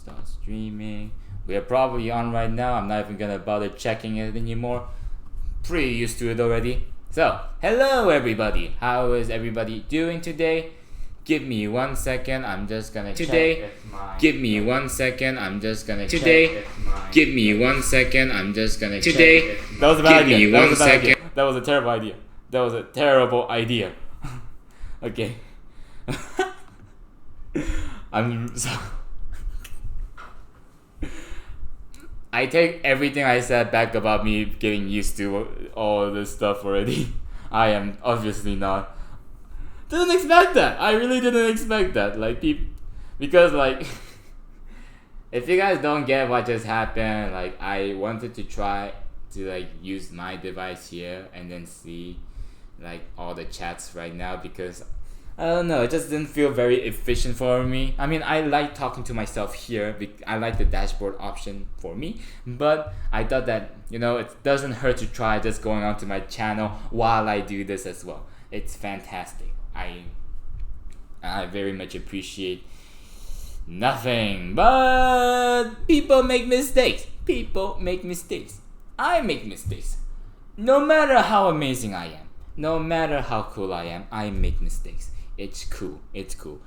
start streaming. We are probably on right now. I'm not even gonna bother checking it anymore. Pretty used to it already. So, hello everybody. How is everybody doing today? Give me 1 second. I'm just gonna today. Give me 1 second. I'm just gonna today. Give me 1 second. I'm just gonna today. That was a bad idea. That was a bad idea. That was a terrible idea. That was a terrible idea. Okay. I take everything I said back about me getting used to all this stuff already. I am obviously not. Didn't expect that. I really didn't expect that. Like because like, if you guys don't get what just happened, like I wanted to try to like use my device here and then see like all the chats right now because I don't know, it just didn't feel very efficient for me. I mean, I like talking to myself here. I like the dashboard option for me, but I thought that, you know, it doesn't hurt to try just going onto my channel while I do this as well. It's fantastic. I very much appreciate nothing, but people make mistakes. People make mistakes. I make mistakes. No matter how amazing I am, no matter how cool I am, I make mistakes. It's cool. It's cool.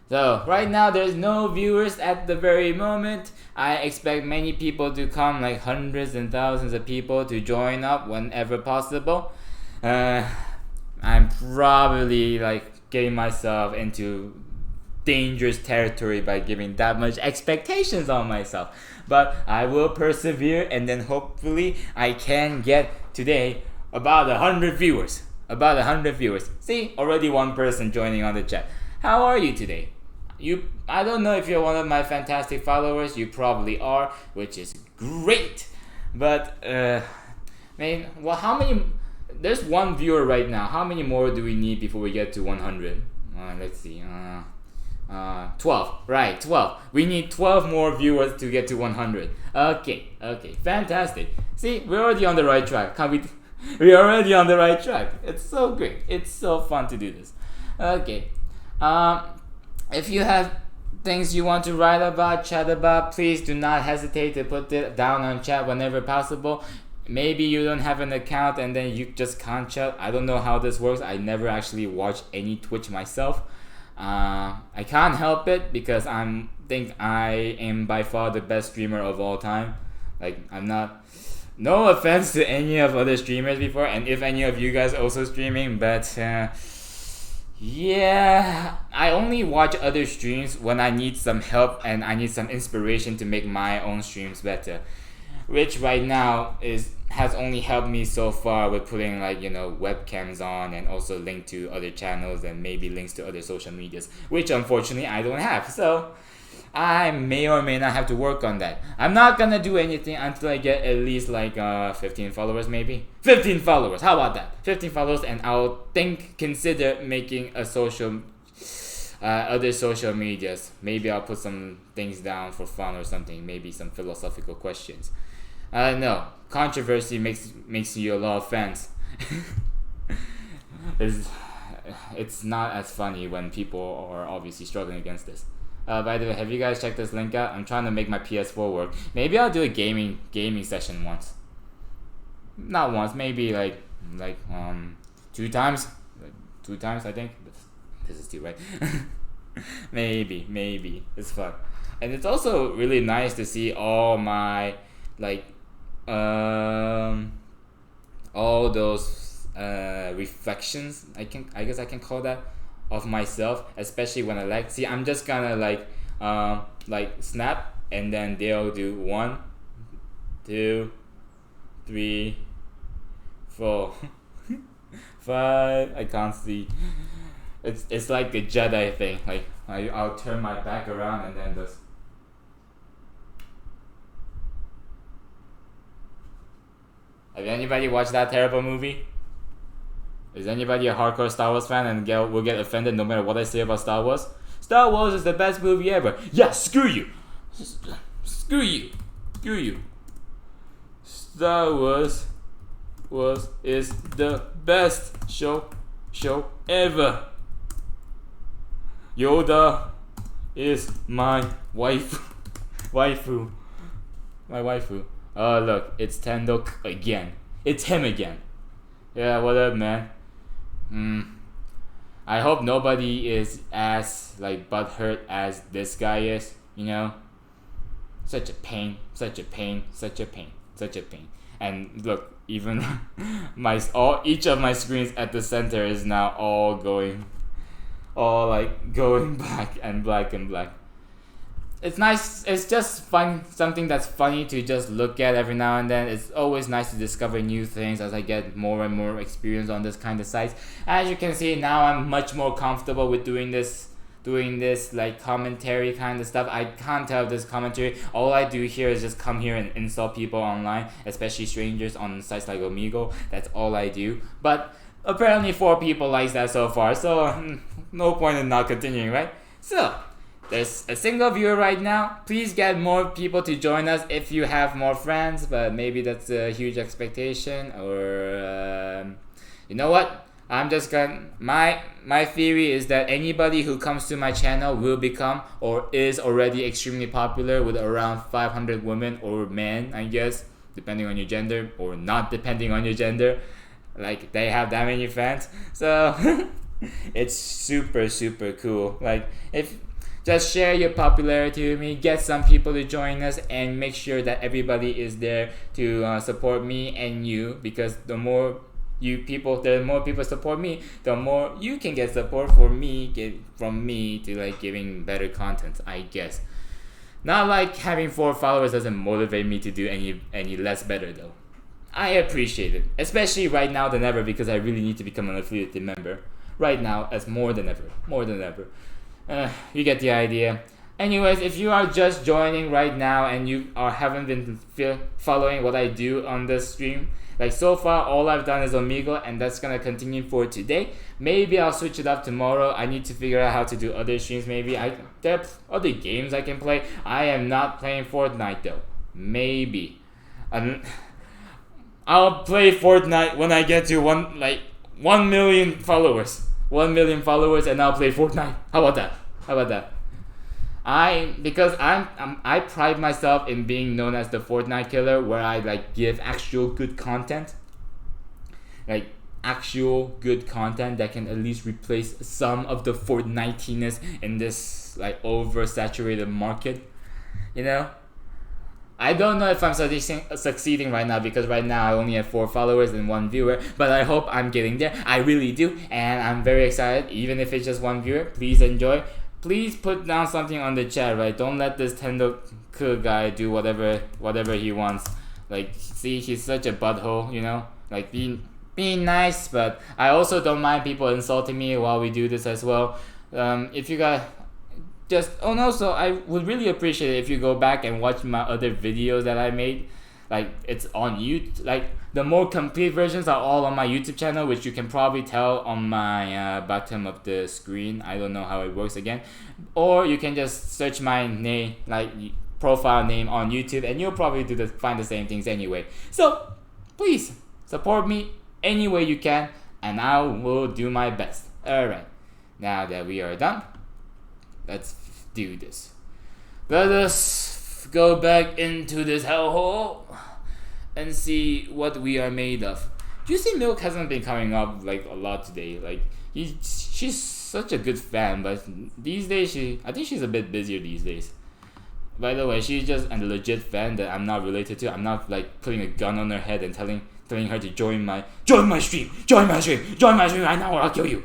So right now there's no viewers at the very moment. I expect many people to come, like hundreds and thousands of people to join up whenever possible. I'm probably like getting myself into dangerous territory by giving that much expectations on myself. But I will persevere and then hopefully I can get today about 100 viewers. About 100 viewers. See, already one person joining on the chat. How are you today? I don't know if you're one of my fantastic followers. You probably are, which is great. But man, well, how many? There's one viewer right now. How many more do we need before we get to 100? Let's see. 12. Right, 12. We need 12 more viewers to get to 100. Okay, fantastic. See, we're already on the right track. We're already on the right track. It's so great. It's so fun to do this. Okay. If you have things you want to write about, chat about, please do not hesitate to put it down on chat whenever possible. Maybe you don't have an account and then you just can't chat. I don't know how this works. I never actually watch any Twitch myself. I can't help it because I think I am by far the best streamer of all time. Like, I'm not... No offense to any of other streamers before, and if any of you guys also streaming, but yeah, I only watch other streams when I need some help and I need some inspiration to make my own streams better, which right now has only helped me so far with putting like, you know, webcams on and also link to other channels and maybe links to other social medias, which unfortunately I don't have. So I may or may not have to work on that. I'm not gonna do anything until I get at least like 15 followers maybe. 15 followers, how about that? 15 followers and I'll consider making a other social medias. Maybe I'll put some things down for fun or something. Maybe some philosophical questions. I don't know. Controversy makes you a lot of fans. It's not as funny when people are obviously struggling against this. By the way, have you guys checked this link out? I'm trying to make my PS4 work. Maybe I'll do a gaming session once. Not once, maybe like 2 times. Like 2 times, I think. This is too right. maybe it's fun, and it's also really nice to see all my like all those reflections. I guess I can call that, of myself, especially when I see, I'm just gonna like snap and then they'll do 1, 2, 3, 4, 5. I can't see. It's like the Jedi thing. Like I'll turn my back around and then just. Have anybody watched that terrible movie? Is anybody a hardcore Star Wars fan and will get offended no matter what I say about Star Wars? Star Wars is the best movie ever. Yeah, screw you. Screw you. Star Wars is the best show ever. Yoda is my wife. Waifu. My waifu. Oh look, it's Tendok again. It's him again. Yeah, what up, man? I hope nobody is as like butthurt as this guy is. You know, such a pain, such a pain, such a pain, such a pain. And look, even each of my screens at the center is now all going black and black and black. It's nice. It's just fun. Something that's funny to just look at every now and then. It's always nice to discover new things as I get more and more experience on this kind of sites. As you can see now, I'm much more comfortable with doing this like commentary kind of stuff. I can't tell this commentary. All I do here is just come here and insult people online, especially strangers on sites like Omegle. That's all I do. But apparently 4 people like that so far, so no point in not continuing, right? So there's a single viewer right now. Please get more people to join us if you have more friends, but maybe that's a huge expectation. Or you know what? I'm just gonna my theory is that anybody who comes to my channel will become or is already extremely popular with around 500 women or men, I guess, depending on your gender or not depending on your gender. Like they have that many fans, so it's super cool. Like if just share your popularity with me, get some people to join us, and make sure that everybody is there to support me and you, because the more people support me, the more you can get support from me to like giving better content, I guess. Not like having 4 followers doesn't motivate me to do any less better though. I appreciate it, especially right now than ever, because I really need to become an affiliate member right now, as more than ever. You get the idea. Anyways, if you are just joining right now and you haven't been following what I do on this stream, like so far all I've done is omegle, and that's gonna continue for today. Maybe I'll switch it up tomorrow. I need to figure out how to do other streams. Maybe there are other games I can play. I am not playing Fortnite though. Maybe I'll play Fortnite when I get to 1 million followers. 1 million followers, and I'll play Fortnite. How about that? Because I pride myself in being known as the Fortnite killer, where I like give actual good content, like actual good content that can at least replace some of the Fortniteness in this like oversaturated market. You know, I don't know if I'm succeeding right now, because right now I only have 4 followers and 1 viewer, but I hope I'm getting there. I really do, and I'm very excited. Even if it's just 1 viewer, please enjoy. Please put down something on the chat, right? Don't let this Tendoku guy do whatever he wants. Like, see, he's such a butthole, you know? Like, being nice, but I also don't mind people insulting me while we do this as well. If you got so I would really appreciate it if you go back and watch my other videos that I made. Like, it's on YouTube. Like, the more complete versions are all on my YouTube channel, which you can probably tell on my bottom of the screen. I don't know how it works again. Or you can just search my name, like profile name on YouTube, and you'll probably find the same things anyway. So please support me any way you can, and I will do my best. Alright, now that we are done, let's do this. Let us go back into this hellhole and see what we are made of. Juicy Milk hasn't been coming up like a lot today. Like she's such a good fan, but these days I think she's a bit busier these days. By the way, she's just a legit fan that I'm not related to. I'm not like putting a gun on her head and telling her to join my stream right now or I'll kill you.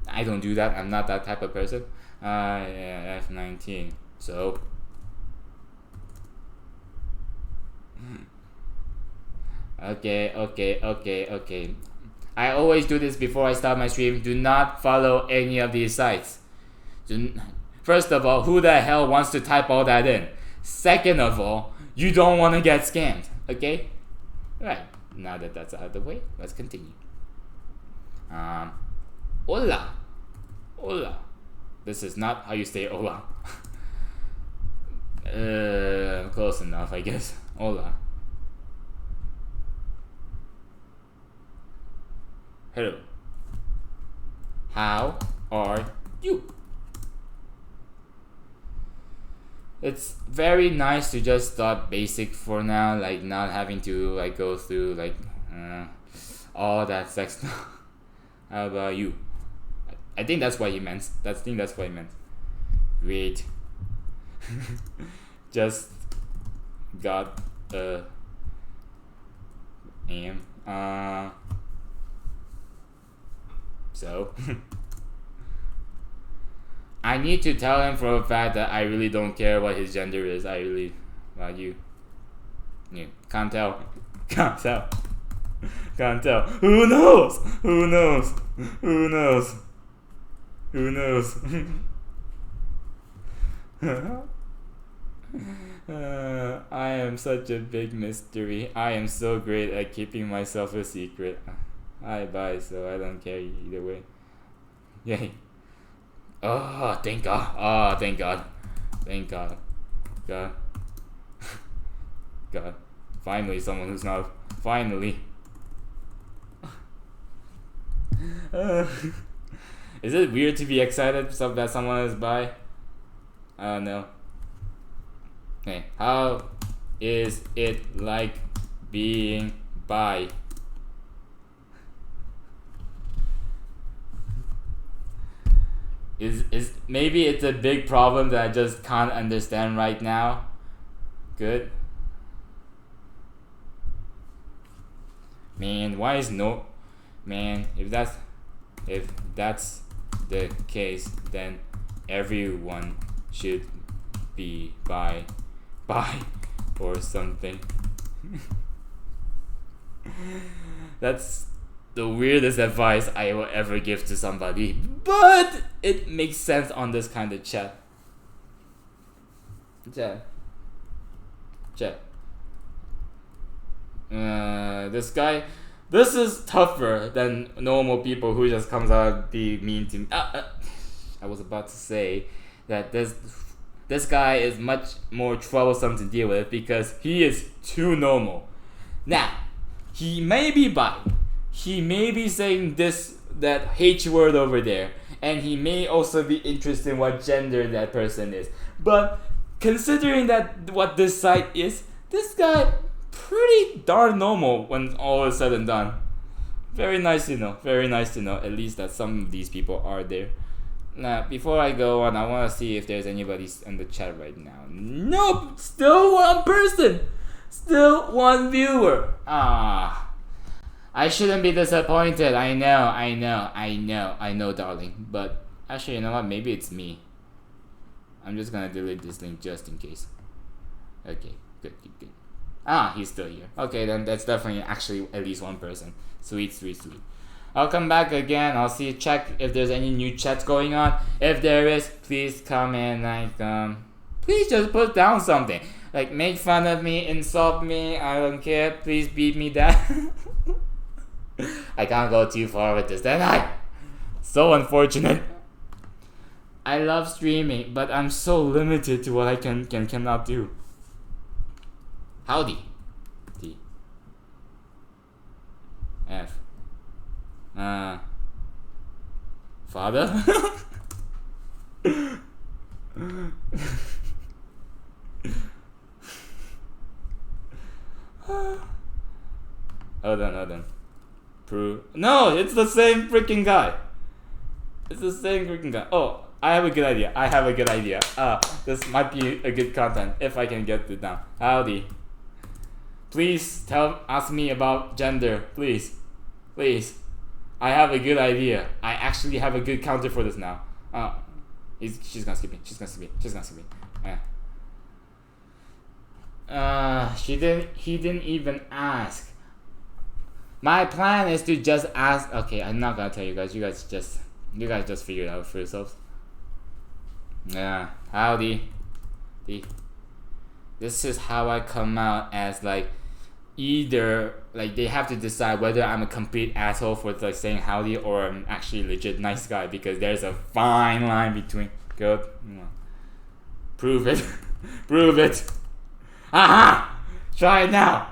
I don't do that. I'm not that type of person. Yeah, F19. So Okay. I always do this before I start my stream. Do not follow any of these sites. First of all, who the hell wants to type all that in? Second of all, you don't want to get scammed. Okay? Right. Now that that's out of the way, let's continue. Hola. This is not how you say hola. Close enough, I guess. Hola. Hello. How are you? it's very nice to just start basic for now, like not having to like go through like all that sex stuff. How about you? I think that's what he meant. That's what he meant. Great. Just got so I need to tell him for a fact that I really don't care what his gender is. I really about you. Yeah, can't tell. Can't tell. Can't tell. Who knows? Who knows? Who knows? Who knows? I am such a big mystery. I am so great at keeping myself a secret. I buy, so I don't care either way. Yay. Oh, thank God. Oh, thank God. Thank God. God. God. Finally, someone who's not. Finally. Is it weird to be excited that someone is bi? I don't know. Hey, how is it like being bi? Is maybe it's a big problem that I just can't understand right now. Good. Man, why is no man, if that's the case, then everyone should be bi or something. That's the weirdest advice I will ever give to somebody, but it makes sense on this kind of chat. This is tougher than normal people who just comes out and be mean to me. I was about to say that this guy is much more troublesome to deal with because he is too normal. Now, he may be bi. He may be saying that H word over there, and he may also be interested in what gender that person is. But considering that what this site is, this guy pretty darn normal when all is said and done. Very nice to know. Very nice to know at least that some of these people are there. Now, before I go on, I want to see if there's anybody in the chat right now. Nope! Still one person! Still one viewer! I shouldn't be disappointed. I know, darling. But actually, you know what? Maybe it's me. I'm just gonna delete this link just in case. Okay, good. He's still here. Okay, then that's definitely actually at least one person. Sweet. I'll come back again. I'll check if there's any new chats going on. If there is, please come in, please just put down something. Like, make fun of me, insult me, I don't care. Please beat me down. I can't go too far with this, then I. So unfortunate. I love streaming, but I'm so limited to what I cannot do. Howdy. T. F. Father? Hold on. Prove. No, it's the same freaking guy. Oh, I have a good idea. This might be a good content if I can get it down. Howdy. Please ask me about gender, please. I have a good idea. I actually have a good counter for this now. She's gonna skip me. He didn't even ask. My plan is to just ask. Okay, I'm not gonna tell you guys. You guys just figure it out for yourselves. Yeah, howdy. This is how I come out as either they have to decide whether I'm a complete asshole for saying howdy or I'm actually legit nice guy, because there's a fine line between. Go, prove it. Prove it. Aha! Try it now.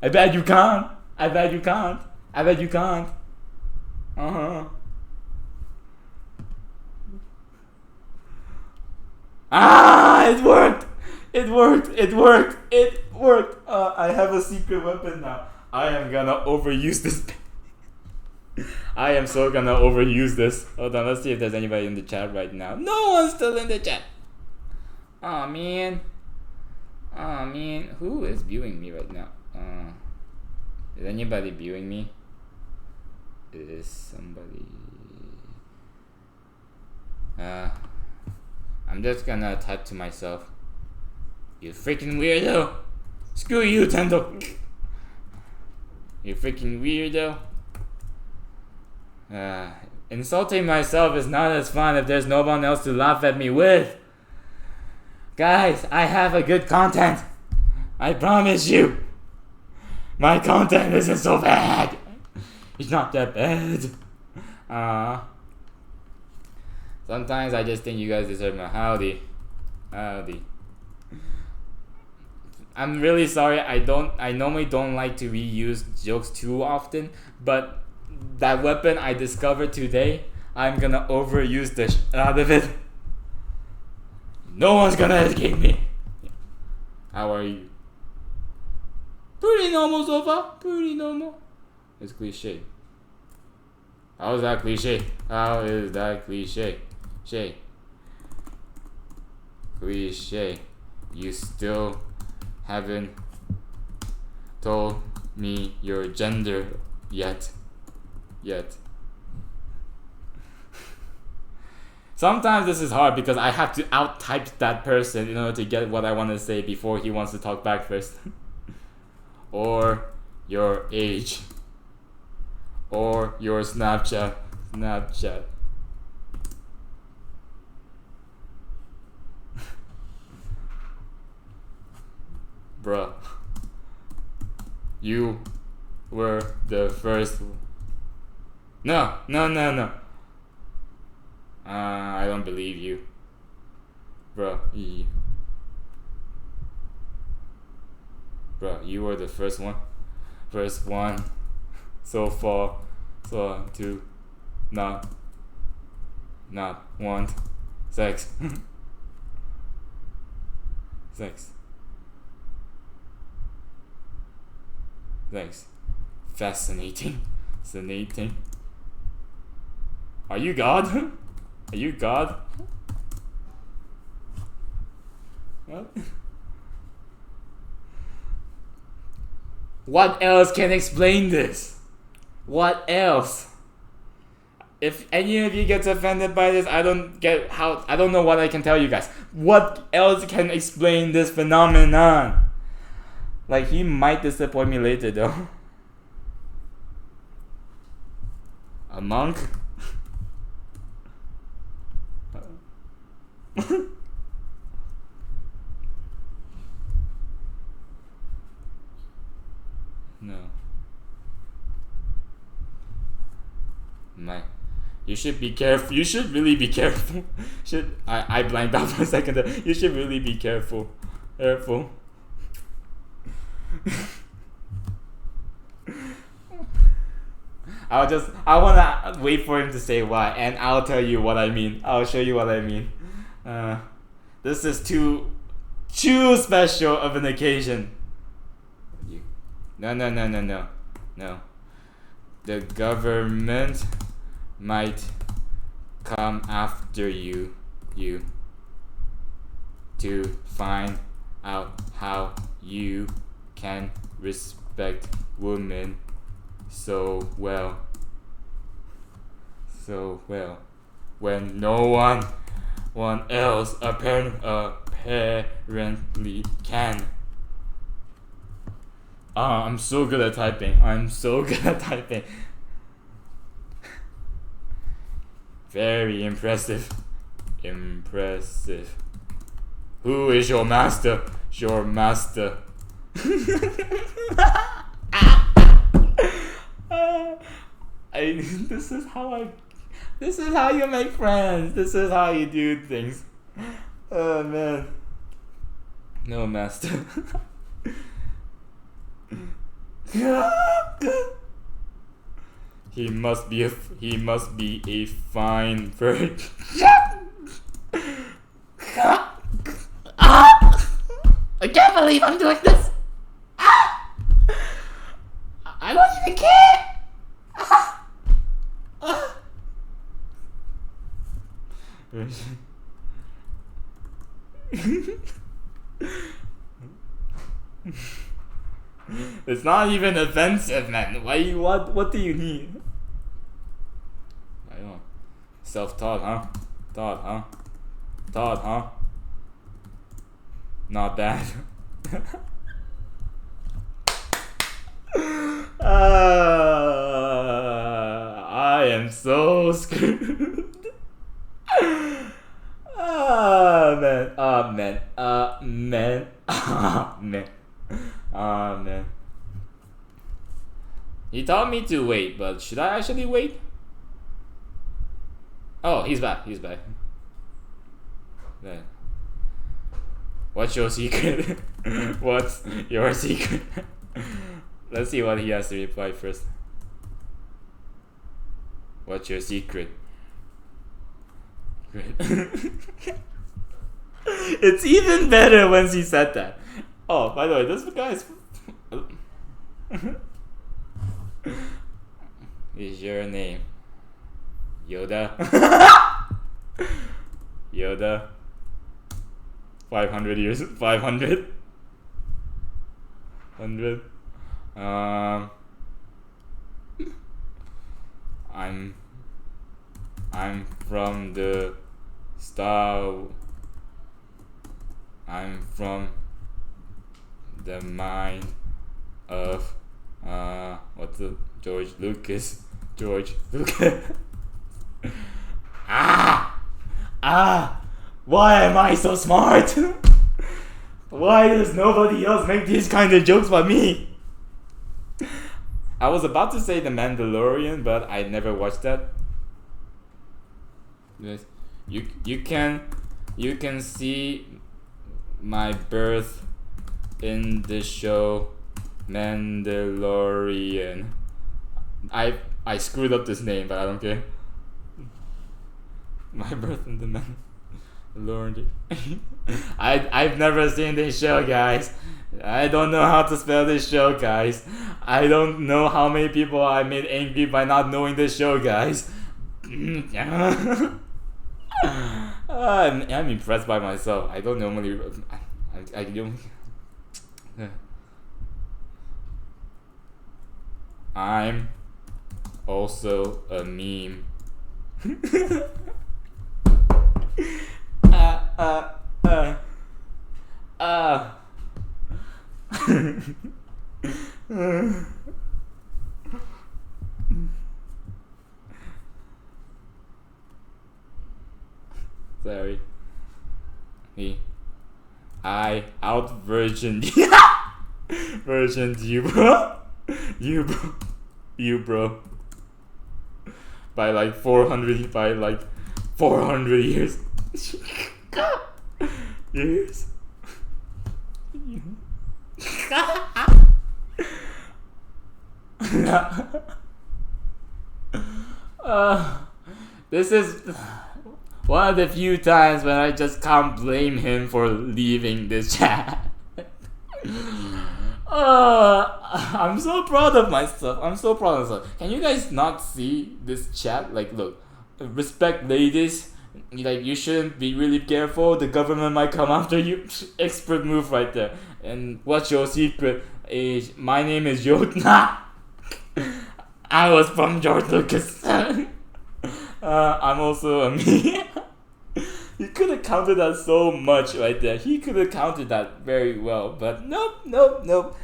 I bet you can't. Ah, it worked! It worked! It worked! It worked! I have a secret weapon now. I am gonna overuse this. I am so gonna overuse this. Hold on, let's see if there's anybody in the chat right now. No one's still in the chat. Oh man. Oh man. Who is viewing me right now? Is anybody viewing me? Is somebody... I'm just gonna type to myself. You freaking weirdo! Screw you, Tendo! You freaking weirdo! Insulting myself is not as fun if there's no one else to laugh at me with. Guys, I have a good content. I promise you. My content isn't so bad. It's not that bad. Sometimes I just think you guys deserve my howdy. Howdy. I'm really sorry. I normally don't like to reuse jokes too often, but that weapon I discovered today, I'm gonna overuse the out of it. No one's gonna escape me. How are you? Pretty normal so far. Pretty normal. It's cliche. How is that cliche? How is that cliche? Cliche. You still haven't told me your gender yet. Sometimes this is hard because I have to out-type that person in order to get what I want to say before he wants to talk back first. Or your age. Or your Snapchat. Bruh. You were the first. No. I don't believe you. Bruh, you were the first one. So far. So to not want sex. Sex. Fascinating. Are you God? Are you God? What? What else can explain this? What else? If any of you gets offended by this, I don't know what I can tell you guys. What else can explain this phenomenon? Like, he might disappoint me later though. A monk? No. You should be careful. You should really be careful. I blanked out for a second there. You should really be careful. Careful. I wanna wait for him to say why, and I'll tell you what I mean. I'll show you what I mean. This is too special of an occasion. No. The government might come after you to find out how you can respect women so well when no one else apparently can. I'm so good at typing. Very impressive. Who is your master? This is how you make friends. This is how you do things. Oh man. No master. He must be a fine bird. can't believe I'm doing this. I don't even care. It's not even offensive, man. What do you need? I don't know. Self-taught, huh? Taught, huh? Not bad. I am so screwed. Man. He told me to wait, but should I actually wait? Oh, he's back. Man. What's your secret? What's your secret? Let's see what he has to reply first. What's your secret? Great. It's even better once he said that. Oh, by the way, this guy's is your name Yoda? Yoda. 500 years. 500. 100. I'm from the star. I'm from the mind of what's the George Lucas. Why am I so smart? Why does nobody else make these kind of jokes but me? I was about to say The Mandalorian, but I never watched that. Yes, you can see my birth in the show Mandalorian. I screwed up this name, but I don't care. My birth in the Mandalorian. I've never seen this show, guys. I don't know how to spell this show, guys. I don't know how many people I made angry by not knowing this show, guys. I'm impressed by myself. I don't normally. I don't. I'm also a meme. Sorry. I out versioned you, bro. You bro. By like 400 years. Years. This is one of the few times when I just can't blame him for leaving this chat. I'm so proud of myself. Can you guys not see this chat? Like, look, respect ladies. Like, you shouldn't be really careful. The government might come after you. Expert move right there. And what's your secret? My name is Yoda. I was from George Lucas. I'm also a me. He could have counted that so much right there. He could have counted that very well. But nope.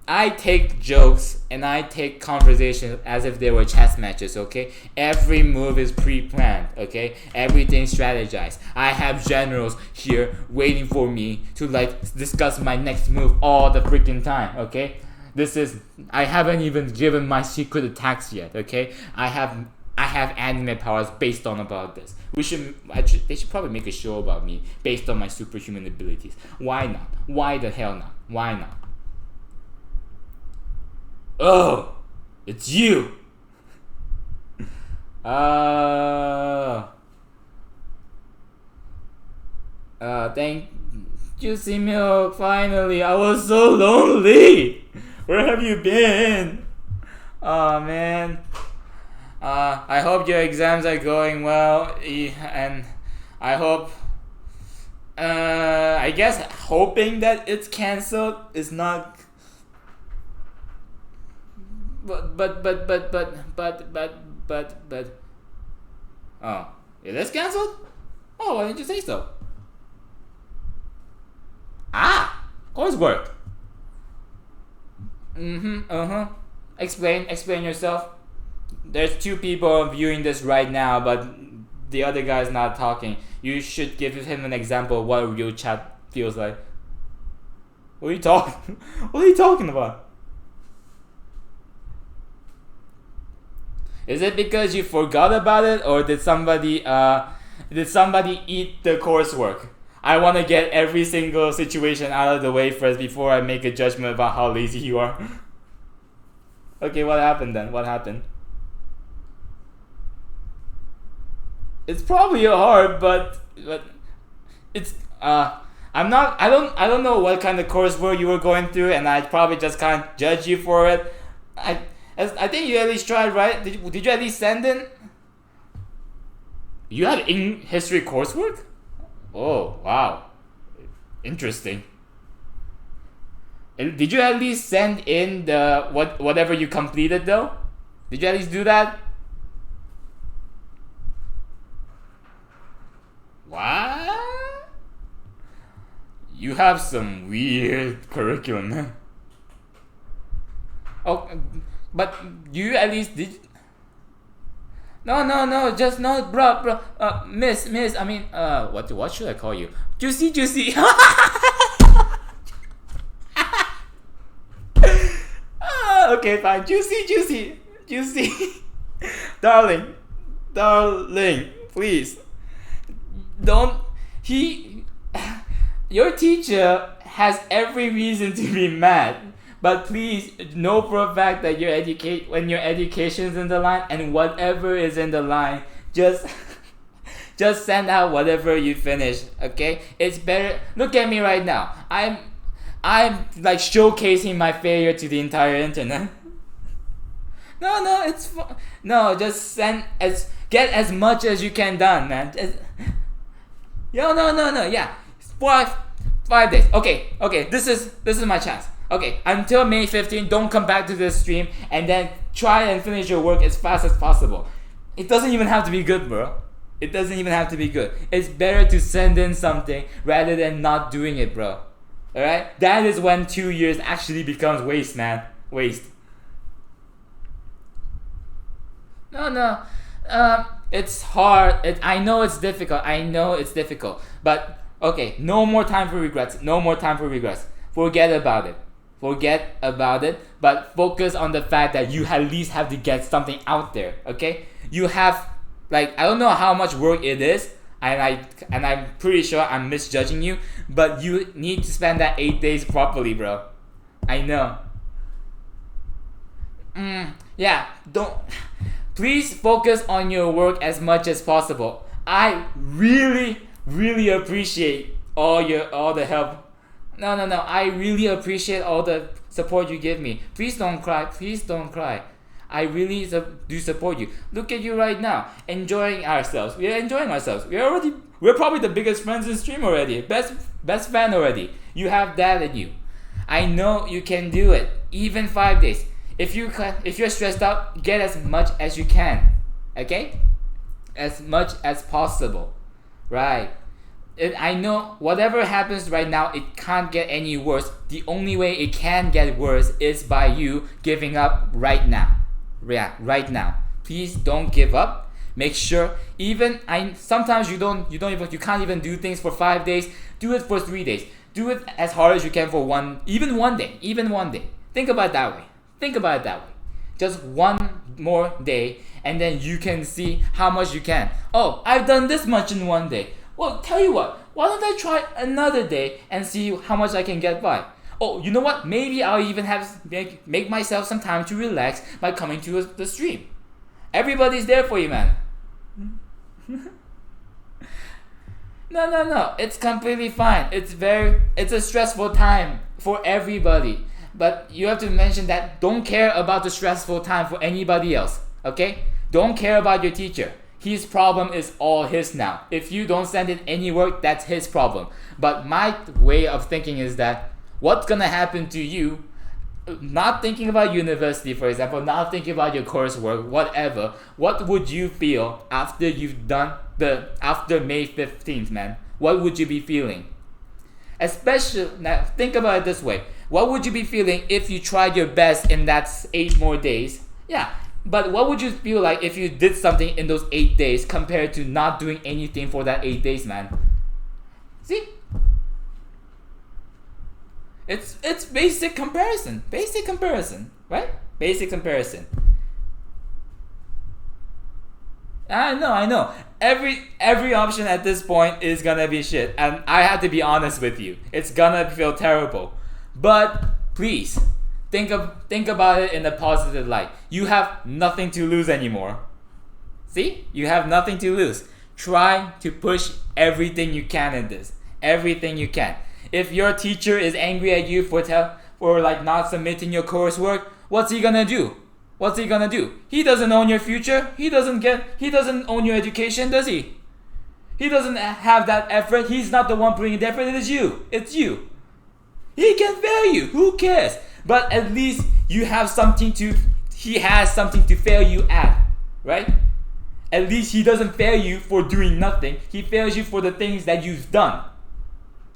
I take jokes and I take conversations as if they were chess matches, okay? Every move is pre-planned, okay? Everything's strategized. I have generals here waiting for me to like discuss my next move all the freaking time, okay? I haven't even given my secret attacks yet, okay? I have anime powers based on about this. They should probably make a show about me based on my superhuman abilities. Why not? Why the hell not? Why not? Oh, it's you. Juicy milk, finally. I was so lonely. Where have you been? Oh man. I hope your exams are going well, and I hope. I guess hoping that it's cancelled is not. But. Oh, it is cancelled? Oh, why didn't you say so? Ah, coursework. Explain yourself. There's two people viewing this right now, but the other guy's not talking. You should give him an example of what a real chat feels like. What are you talking? What are you talking about? Is it because you forgot about it, or did somebody eat the coursework? I want to get every single situation out of the way first before I make a judgment about how lazy you are. Okay, what happened then? What happened? It's probably hard, but it's I don't know what kind of coursework you were going through, and I probably just can't judge you for it. I think you at least tried, right? Did you at least send in? You have history coursework? Oh wow, interesting. And did you at least send in the whatever you completed though? Did you at least do that? What? You have some weird curriculum, man. Oh, but you at least did. No, just no, bro. Miss. I mean, what should I call you? Juicy. Okay, fine. Juicy. darling, please. Don't. Your teacher has every reason to be mad, but please know for a fact that when your education's in the line and whatever is in the line, just send out whatever you finish. Okay, it's better. Look at me right now. I'm like showcasing my failure to the entire internet. No, it's no. Just get as much as you can done, man. No. Yeah, 5 days. Okay. This is my chance. Okay, until May 15, don't come back to this stream, and then try and finish your work as fast as possible. It doesn't even have to be good, bro. It doesn't even have to be good. It's better to send in something rather than not doing it, bro. Alright? That is when 2 years actually becomes waste, man. Waste. No. It's hard. I know it's difficult. But, okay, no more time for regrets. Forget about it. But focus on the fact that you at least have to get something out there, okay? You have, I don't know how much work it is, and I'm pretty sure I'm misjudging you, but you need to spend that 8 days properly, bro. I know. Yeah, please focus on your work as much as possible. I really appreciate all the help. No. I really appreciate all the support you give me. Please don't cry. I really do support you. Look at you right now, enjoying ourselves. We are enjoying ourselves. We're probably the biggest friends in stream already. Best fan already. You have that in you. I know you can do it. Even 5 days. If you're stressed out, get as much as you can. Okay? As much as possible. Right. I know whatever happens right now, it can't get any worse. The only way it can get worse is by you giving up right now. Yeah, right now. Please don't give up. Make sure. Sometimes you can't even do things for 5 days. Do it for 3 days. Do it as hard as you can for one day. Think about it that way. Just one more day, and then you can see how much you can. Oh, I've done this much in 1 day. Well, tell you what, why don't I try another day and see how much I can get by? Oh, you know what? Maybe I'll even make myself some time to relax by coming to the stream. Everybody's there for you, man. No. It's completely fine. It's a stressful time for everybody. But you have to mention that don't care about the stressful time for anybody else. Okay? Don't care about your teacher. His problem is all his now. If you don't send in any work, that's his problem. But my way of thinking is that what's gonna happen to you, not thinking about university, for example, not thinking about your coursework, whatever, what would you feel after you've done after May 15th, man? What would you be feeling? Especially, now think about it this way. What would you be feeling if you tried your best in that 8 more days? Yeah, but what would you feel like if you did something in those 8 days compared to not doing anything for that 8 days, man? See? It's basic comparison, right? Basic comparison. I know. Every option at this point is gonna be shit, and I have to be honest with you. It's gonna feel terrible, but please think about it in a positive light. You have nothing to lose anymore. See, you have nothing to lose. Try to push everything you can in this. Everything you can. If your teacher is angry at you for like not submitting your coursework, what's he gonna do? He doesn't own your future. He doesn't own your education, does he? He doesn't have that effort. He's not the one putting the effort. It's you. He can fail you. Who cares? But at least he has something to fail you at, right? At least he doesn't fail you for doing nothing. He fails you for the things that you've done,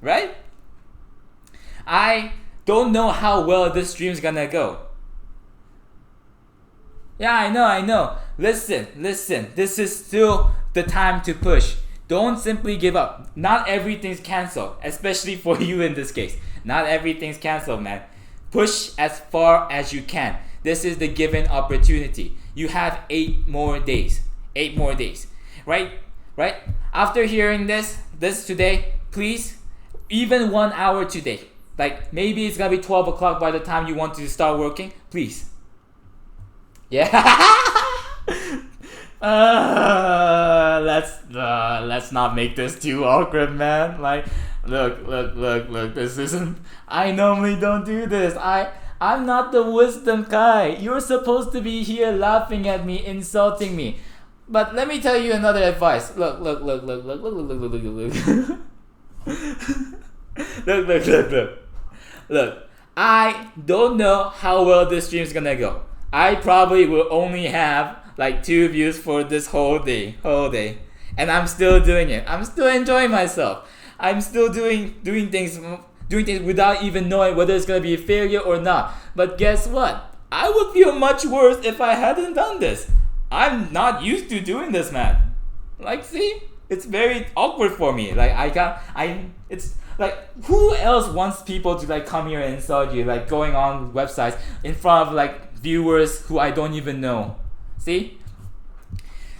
right? I don't know how well this stream's gonna go. Yeah, I know. Listen. This is still the time to push. Don't simply give up. Not everything's canceled, especially for you in this case. Not everything's canceled, man. Push as far as you can. This is the given opportunity. You have 8 more days. 8 more days. Right? After hearing this today, please, even 1 hour today. Like, maybe it's gonna be 12 o'clock by the time you want to start working. Please. Yeah. Let's not make this too awkward, man. Like, look. This isn't. I normally don't do this. I'm not the wisdom guy. You're supposed to be here laughing at me, insulting me. But let me tell you another advice. Look. Look, I don't know how well this stream's gonna go. I probably will only have like 2 views for this whole day. And I'm still doing it. I'm still enjoying myself. I'm still doing things without even knowing whether it's gonna be a failure or not. But guess what? I would feel much worse if I hadn't done this. I'm not used to doing this, man. Like, see? It's very awkward for me. Like, it's like, who else wants people to like come here and insult you, like going on websites in front of like viewers who I don't even know? See?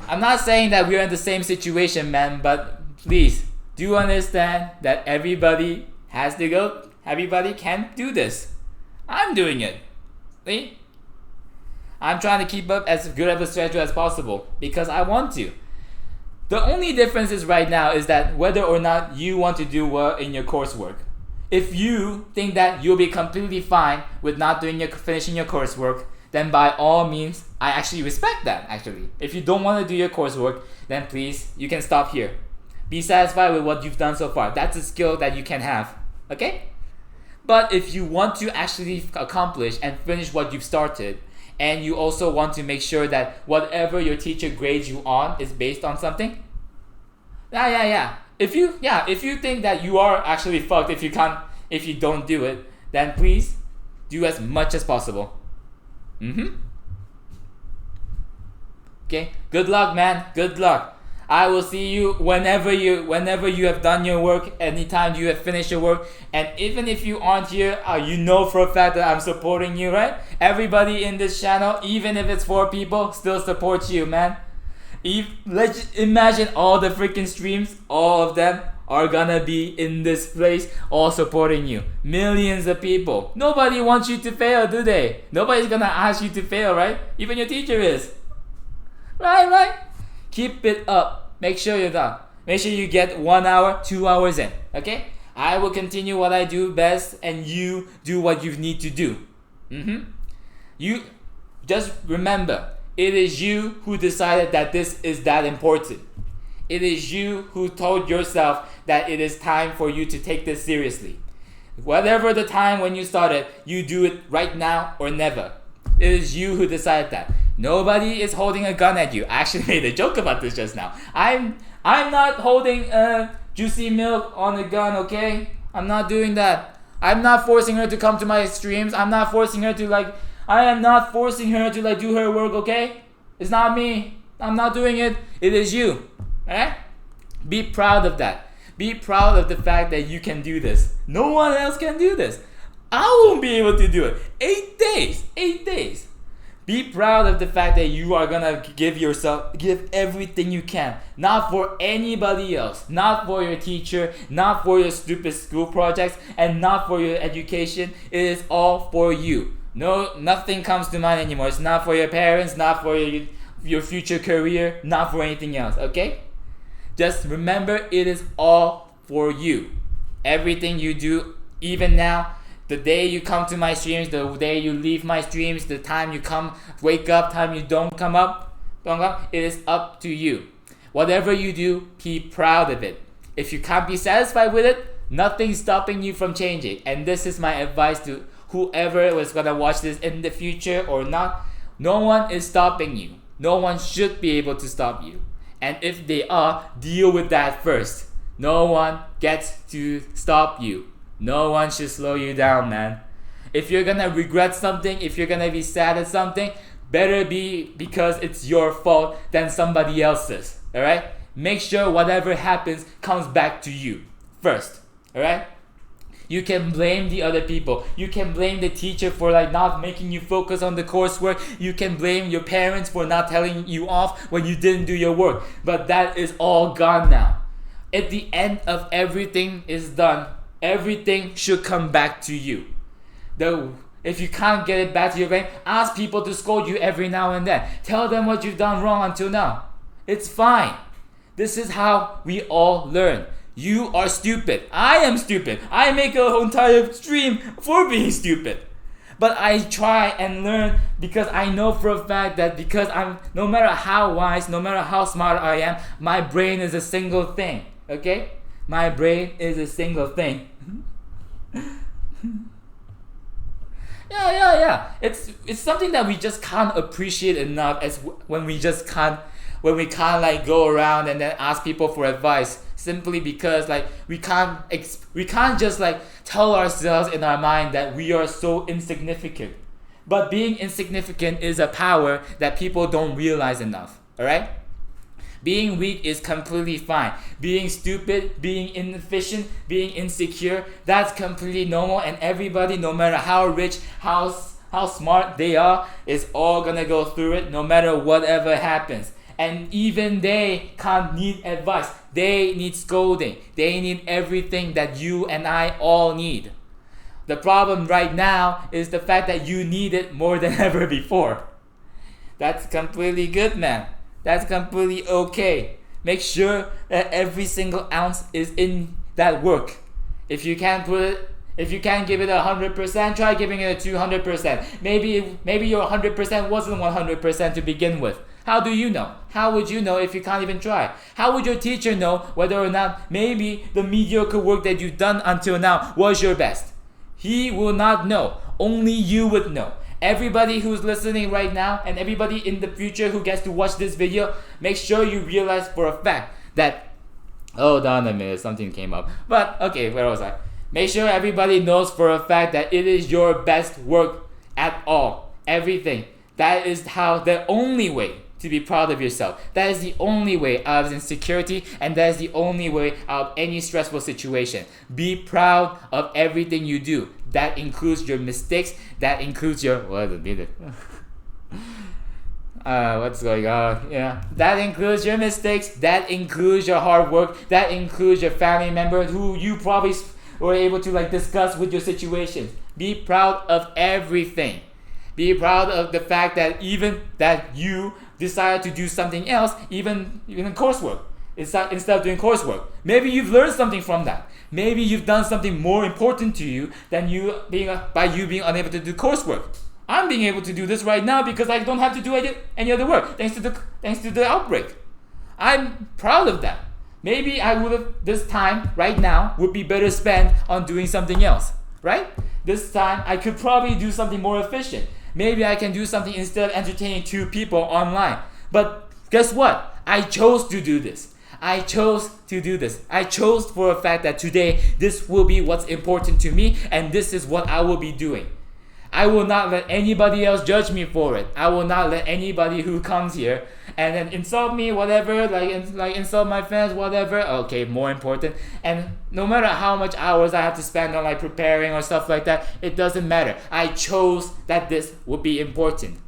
I'm not saying that we're in the same situation, man, but please do understand that everybody can do this. I'm doing it. See? I'm trying to keep up as good of a schedule as possible because I want to. The only difference is right now is that whether or not you want to do well in your coursework. If you think that you'll be completely fine with not finishing your coursework, then by all means, I actually respect that, actually. If you don't want to do your coursework, then please, you can stop here. Be satisfied with what you've done so far. That's a skill that you can have, okay? But if you want to actually accomplish and finish what you've started, and you also want to make sure that whatever your teacher grades you on is based on something, yeah. If you think that you are actually fucked if you don't do it, then please do as much as possible. Okay. Good luck, man. Good luck. I will see you whenever you have done your work, anytime you have finished your work, and even if you aren't here, you know for a fact that I'm supporting you, right? Everybody in this channel, even if it's 4 people, still supports you, man. Let's imagine all the freaking streams, all of them are gonna be in this place, all supporting you. Millions of people. Nobody wants you to fail, do they? Nobody's gonna ask you to fail, right? Even your teacher is. Right? Keep it up. Make sure you're done. Make sure you get 1 hour, 2 hours in. Okay? I will continue what I do best, and you do what you need to do. You just remember, it is you who decided that this is that important. It is you who told yourself that it is time for you to take this seriously. Whatever the time when you started, you do it right now or never. It is you who decided that. Nobody is holding a gun at you. I actually made a joke about this just now. I'm not holding juicy milk on a gun, okay? I'm not doing that. I'm not forcing her to come to my streams. I'm not forcing her to I am not forcing her to do her work, okay? It's not me. I'm not doing it. It is you. Alright? Be proud of that. Be proud of the fact that you can do this. No one else can do this. I won't be able to do it. 8 days. 8 days. Be proud of the fact that you are gonna give everything you can. Not for anybody else. Not for your teacher. Not for your stupid school projects. And not for your education. It is all for you. No, nothing comes to mind anymore. It's not for your parents. Not for your future career. Not for anything else. Okay? Just remember, it is all for you. Everything you do, even now, the day you come to my streams, the day you leave my streams, the time you wake up, time you don't come up, it is up to you. Whatever you do, be proud of it. If you can't be satisfied with it, nothing's stopping you from changing. And this is my advice to whoever was gonna watch this in the future or not. No one is stopping you. No one should be able to stop you. And if they are, deal with that first. No one gets to stop you. No one should slow you down, man. If you're gonna regret something, if you're gonna be sad at something, better be because it's your fault than somebody else's. Alright? Make sure whatever happens comes back to you first. Alright? You can blame the other people. You can blame the teacher for not making you focus on the coursework. You can blame your parents for not telling you off when you didn't do your work. But that is all gone now. At the end of everything is done, everything should come back to you. If you can't get it back to your brain, ask people to scold you every now and then. Tell them what you've done wrong until now. It's fine. This is how we all learn. You are stupid. I am stupid. I make an entire stream for being stupid. But I try and learn because I know for a fact that because no matter how wise, no matter how smart I am, my brain is a single thing. Okay? My brain is a single thing. Yeah. It's something that we just can't appreciate enough as when we can't go around and then ask people for advice simply because we can't just tell ourselves in our mind that we are so insignificant. But being insignificant is a power that people don't realize enough. Alright? Being weak is completely fine. Being stupid, being inefficient, being insecure, that's completely normal, and everybody, no matter how rich, how smart they are, is all gonna go through it no matter whatever happens. And even they can't need advice. They need scolding. They need everything that you and I all need. The problem right now is the fact that you need it more than ever before. That's completely good, man. That's completely okay. Make sure that every single ounce is in that work. If you can't give it 100%, try giving it a 200%. Maybe your 100% wasn't 100% to begin with. How do you know? How would you know if you can't even try? How would your teacher know whether or not maybe the mediocre work that you've done until now was your best? He will not know. Only you would know. Everybody who's listening right now and everybody in the future who gets to watch this video, make sure you realize for a fact that... Hold on a minute, something came up. But, okay, where was I? Make sure everybody knows for a fact that it is your best work at all. Everything. That is the only way to be proud of yourself. That is the only way out of insecurity, and that is the only way out of any stressful situation. Be proud of everything you do. That includes your mistakes. That includes your... what's going on? Yeah. That includes your mistakes. That includes your hard work. That includes your family member who you probably were able to discuss with your situations. Be proud of everything. Be proud of the fact that even that you decided to do something else, even coursework. instead of doing coursework. Maybe you've learned something from that. Maybe you've done something more important to you than by you being unable to do coursework. I'm being able to do this right now because I don't have to do any other work thanks to the outbreak. I'm proud of that. Maybe I would have, this time right now would be better spent on doing something else, right? This time I could probably do something more efficient. Maybe I can do something instead of entertaining 2 people online. But guess what? I chose to do this. I chose for a fact that today this will be what's important to me, and this is what I will be doing. I will not let anybody else judge me for it. I will not let anybody who comes here and then insult me, whatever, like insult my fans, whatever. Okay, more important. And no matter how much hours I have to spend on like preparing or stuff like that, it doesn't matter. I chose that this would be important.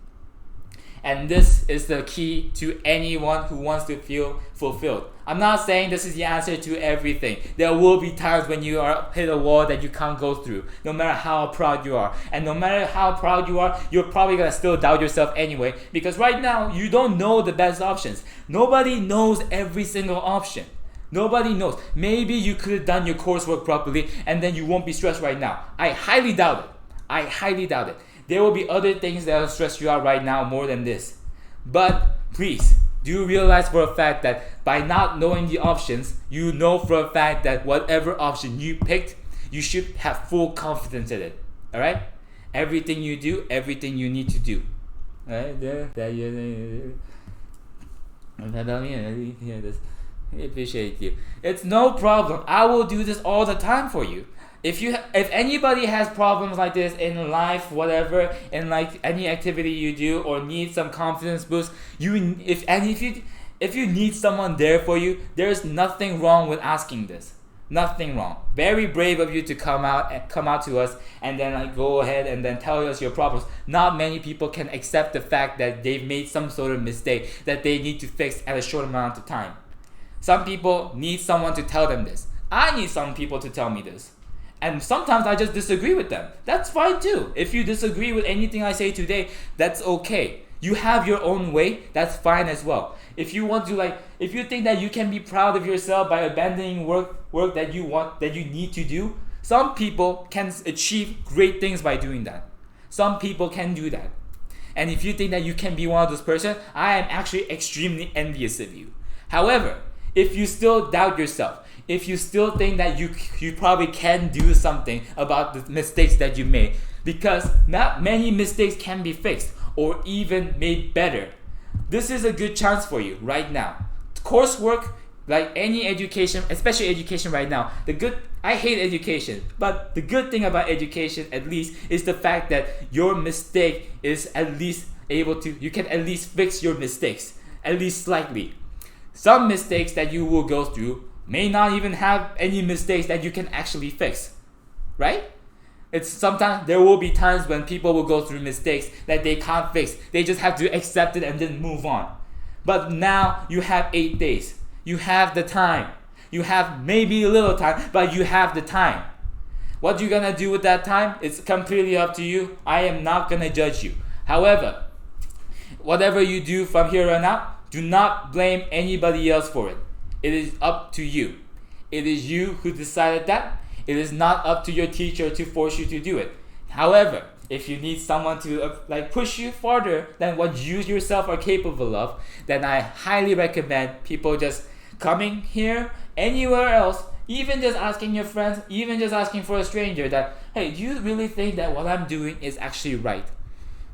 And this is the key to anyone who wants to feel fulfilled. I'm not saying this is the answer to everything. There will be times when you are hit a wall that you can't go through, no matter how proud you are. And no matter how proud you are, you're probably going to still doubt yourself anyway, because right now, you don't know the best options. Nobody knows every single option. Nobody knows. Maybe you could have done your coursework properly and then you won't be stressed right now. I highly doubt it. There will be other things that will stress you out right now more than this. But please, do realize for a fact that by not knowing the options, you know for a fact that whatever option you picked, you should have full confidence in it. Alright? Everything you do, everything you need to do. Alright? I appreciate you. It's no problem. I will do this all the time for you. If anybody has problems like this in life, whatever, in like any activity you do or need some confidence boost, if you need someone there for you, there's nothing wrong with asking this. Nothing wrong. Very brave of you to come out to us and then like go ahead and then tell us your problems. Not many people can accept the fact that they've made some sort of mistake that they need to fix at a short amount of time. Some people need someone to tell them this. I need some people to tell me this. And sometimes I just disagree with them. That's fine too. If you disagree with anything I say today, that's okay. You have your own way, that's fine as well. If you want to if you think that you can be proud of yourself by abandoning work that you need to do, some people can achieve great things by doing that. Some people can do that. And if you think that you can be one of those person, I am actually extremely envious of you. However, if you still doubt yourself, if you still think that you probably can do something about the mistakes that you made, because not many mistakes can be fixed or even made better. This is a good chance for you right now. Coursework, like any education, especially education right now, I hate education, but the good thing about education at least is the fact that your mistake is at least you can at least fix your mistakes, at least slightly. Some mistakes that you will go through may not even have any mistakes that you can actually fix, right? Sometimes there will be times when people will go through mistakes that they can't fix. They just have to accept it and then move on. But now you have 8 days. You have the time. You have maybe a little time, but you have the time. What you're gonna do with that time, it's completely up to you. I am not gonna judge you. However, whatever you do from here on out, do not blame anybody else for it. It is up to you. It is you who decided that. It is not up to your teacher to force you to do it. However, if you need someone to push you farther than what you yourself are capable of, then I highly recommend people just coming here, anywhere else, even just asking your friends, even just asking for a stranger that, hey, do you really think that what I'm doing is actually right?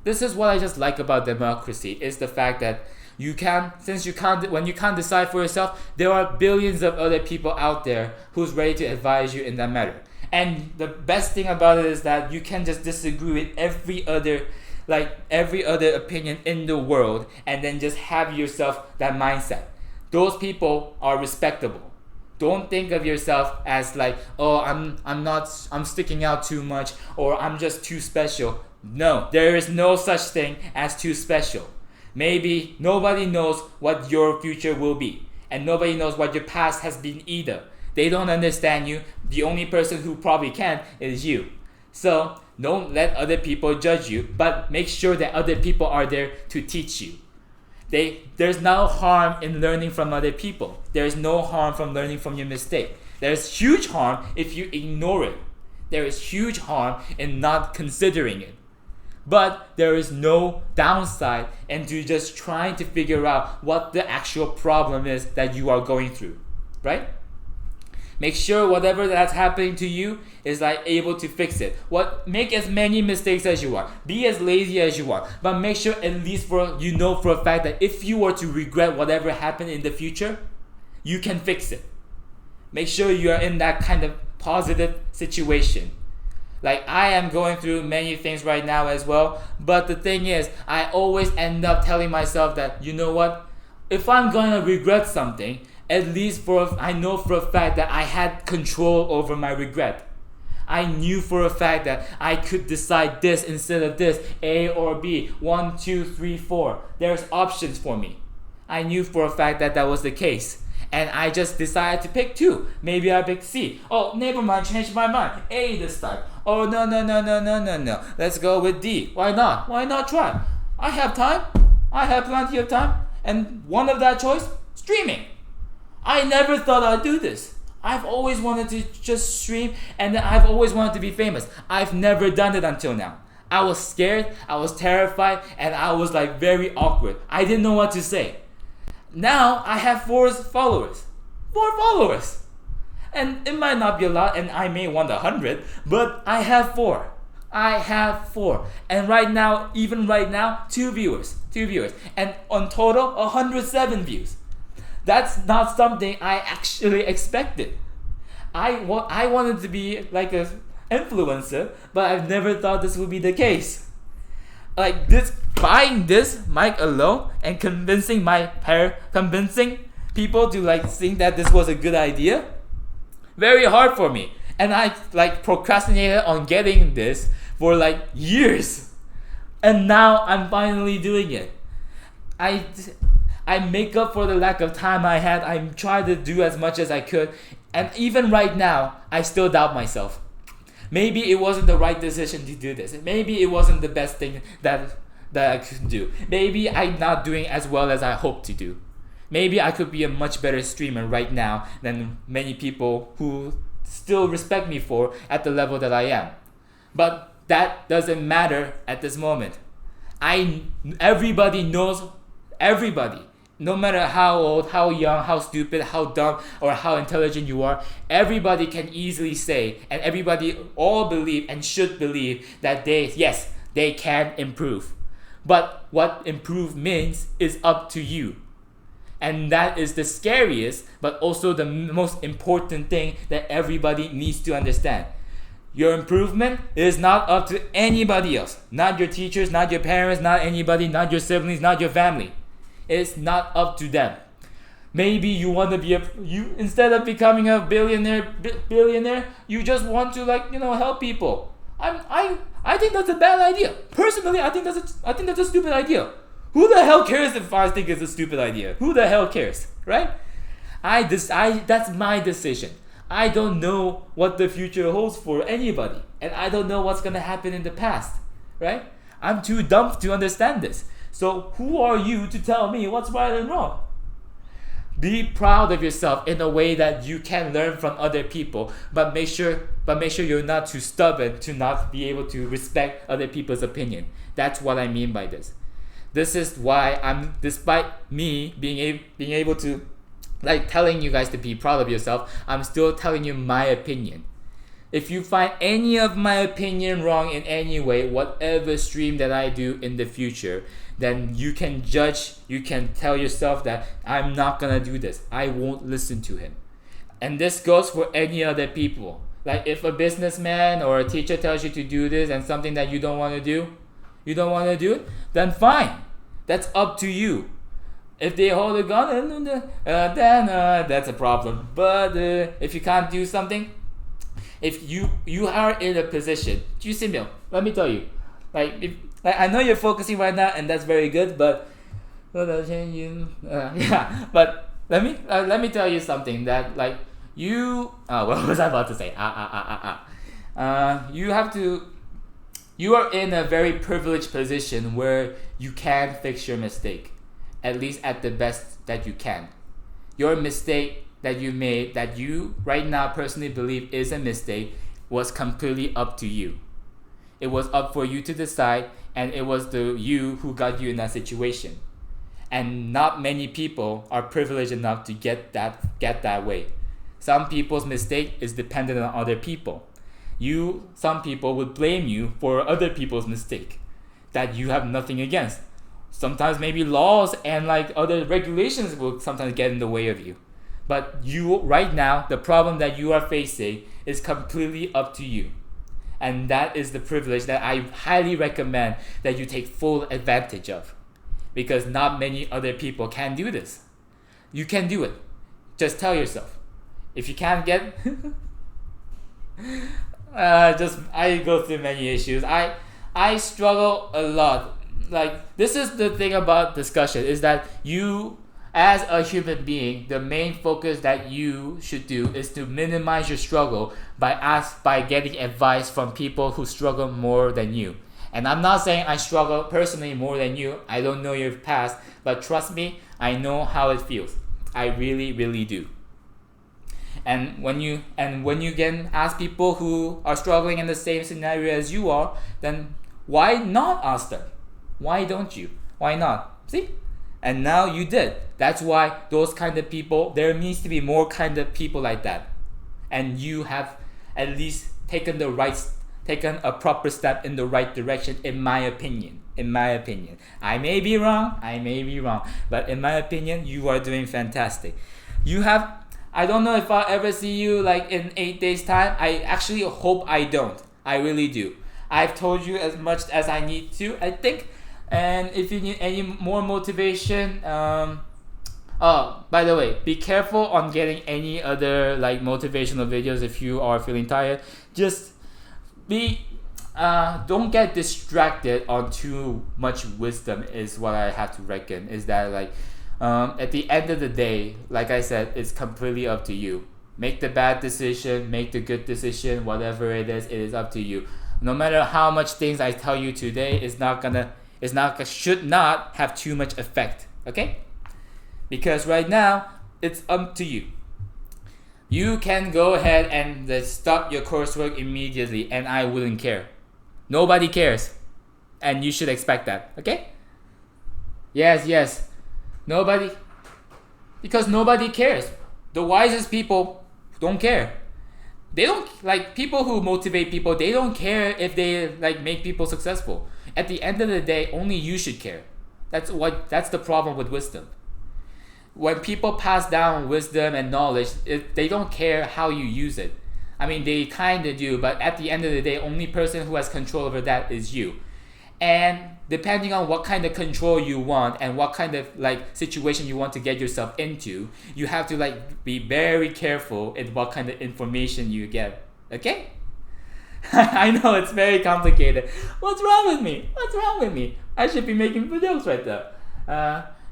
This is what I just like about democracy, is the fact that when you can't decide for yourself, there are billions of other people out there who's ready to advise you in that matter. And the best thing about it is that you can just disagree with every other opinion in the world, and then just have yourself that mindset. Those people are respectable. Don't think of yourself as I'm sticking out too much, or I'm just too special. No, there is no such thing as too special. Maybe nobody knows what your future will be, and nobody knows what your past has been either. They don't understand you. The only person who probably can is you. So don't let other people judge you, but make sure that other people are there to teach you. There's no harm in learning from other people. There's no harm from learning from your mistake. There's huge harm if you ignore it. There is huge harm in not considering it. But there is no downside into just trying to figure out what the actual problem is that you are going through, right? Make sure whatever that's happening to you is able to fix it. Make as many mistakes as you want. Be as lazy as you want. But make sure at least for a fact that if you were to regret whatever happened in the future, you can fix it. Make sure you are in that kind of positive situation. I am going through many things right now as well. But the thing is, I always end up telling myself that, you know what? If I'm going to regret something, at least I know for a fact that I had control over my regret. I knew for a fact that I could decide this instead of this, A or B, 1, 2, 3, 4. There's options for me. I knew for a fact that that was the case. And I just decided to pick 2. Maybe I picked C. Oh, never mind, changed my mind. A this time. Oh, no. Let's go with D. Why not? Why not try? I have time. I have plenty of time. And one of that choice, streaming. I never thought I'd do this. I've always wanted to just stream, and I've always wanted to be famous. I've never done it until now. I was scared, I was terrified, and I was very awkward. I didn't know what to say. Now I have 4 followers. 4 followers. And it might not be a lot, and I may want 100, but I have 4. I have 4. And even right now, 2 viewers. And on total, 107 views. That's not something I actually expected. I wanted to be like an influencer, but I've never thought this would be the case. Buying this mic alone and convincing people to think that this was a good idea, very hard for me. And I procrastinated on getting this for years. And now I'm finally doing it. I make up for the lack of time I had. I tried to do as much as I could. And even right now, I still doubt myself. Maybe it wasn't the right decision to do this. Maybe it wasn't the best thing that I could do. Maybe I'm not doing as well as I hoped to do. Maybe I could be a much better streamer right now than many people who still respect me for at the level that I am. But that doesn't matter at this moment. Everybody knows everybody. No matter how old, how young, how stupid, how dumb, or how intelligent you are, everybody can easily say, and everybody all believe and should believe that they can improve. But what improve means is up to you. And that is the scariest, but also the most important thing that everybody needs to understand. Your improvement is not up to anybody else. Not your teachers, not your parents, not anybody, not your siblings, not your family. It's not up to them. Maybe you want to be instead of becoming a billionaire, you just want to help people. I think that's a bad idea. Personally, I think that's a stupid idea. Who the hell cares if I think it's a stupid idea? Who the hell cares, right? That's my decision. I don't know what the future holds for anybody, and I don't know what's gonna happen in the past, right? I'm too dumb to understand this. So who are you to tell me what's right and wrong? Be proud of yourself in a way that you can learn from other people, but make sure you're not too stubborn to not be able to respect other people's opinion. That's what I mean by this. This is why despite me being able to telling you guys to be proud of yourself, I'm still telling you my opinion. If you find any of my opinion wrong in any way, whatever stream that I do in the future, then you can judge, you can tell yourself that I'm not gonna do this. I won't listen to him. And this goes for any other people. If a businessman or a teacher tells you to do this and something that you don't want to do it, then fine. That's up to you. If they hold a gun, then that's a problem. But if you can't do something, if you are in a position, let me tell you, I know you're focusing right now, and that's very good. But but let me tell you something that what was I about to say? You are in a very privileged position where you can fix your mistake, at least at the best that you can. Your mistake that you made, that you right now personally believe is a mistake, was completely up to you. It was up for you to decide, and it was the you who got you in that situation. And not many people are privileged enough to get that way. Some people's mistake is dependent on other people. Some people would blame you for other people's mistake that you have nothing against. Sometimes maybe laws and like other regulations will sometimes get in the way of you. But you right now, the problem that you are facing is completely up to you. And that is the privilege that I highly recommend that you take full advantage of. Because not many other people can do this. You can do it. Just tell yourself. If you can't get I go through many issues. I struggle a lot. Like, this is the thing about discussion, is that you as a human being, the main focus that you should do is to minimize your struggle by getting advice from people who struggle more than you. And I'm not saying I struggle personally more than you. I don't know your past, but trust me, I know how it feels. I really, really do. And when you can ask people who are struggling in the same scenario as you are, then why not ask them? Why don't you? Why not? See? And now you did. That's why those kind of people, there needs to be more kind of people like that. And you have at least taken a proper step in the right direction, in my opinion. I may be wrong, but in my opinion, you are doing fantastic. I don't know if I'll ever see you like in 8 days time. I actually hope I don't. I really do. I've told you as much as I need to, I think. And if you need any more motivation, by the way, be careful on getting any other like motivational videos if you are feeling tired. Just don't get distracted on too much wisdom is what I have to reckon. Is that like at the end of the day, like I said, it's completely up to you. Make the bad decision, make the good decision, whatever it is up to you. No matter how much things I tell you today, should not have too much effect. Okay? Because right now, it's up to you. You can go ahead and stop your coursework immediately, and I wouldn't care. Nobody cares. And you should expect that. Okay? Yes. Because nobody cares. The wisest people don't care. They don't, like, people who motivate people, they don't care if they like make people successful. At the end of the day, only you should care. That's the problem with wisdom. When people pass down wisdom and knowledge, they don't care how you use it. I mean, they kind of do, but at the end of the day, only person who has control over that is you. And depending on what kind of control you want and what kind of like situation you want to get yourself into, you have to like be very careful in what kind of information you get. Okay? I know it's very complicated. What's wrong with me? I should be making jokes right there.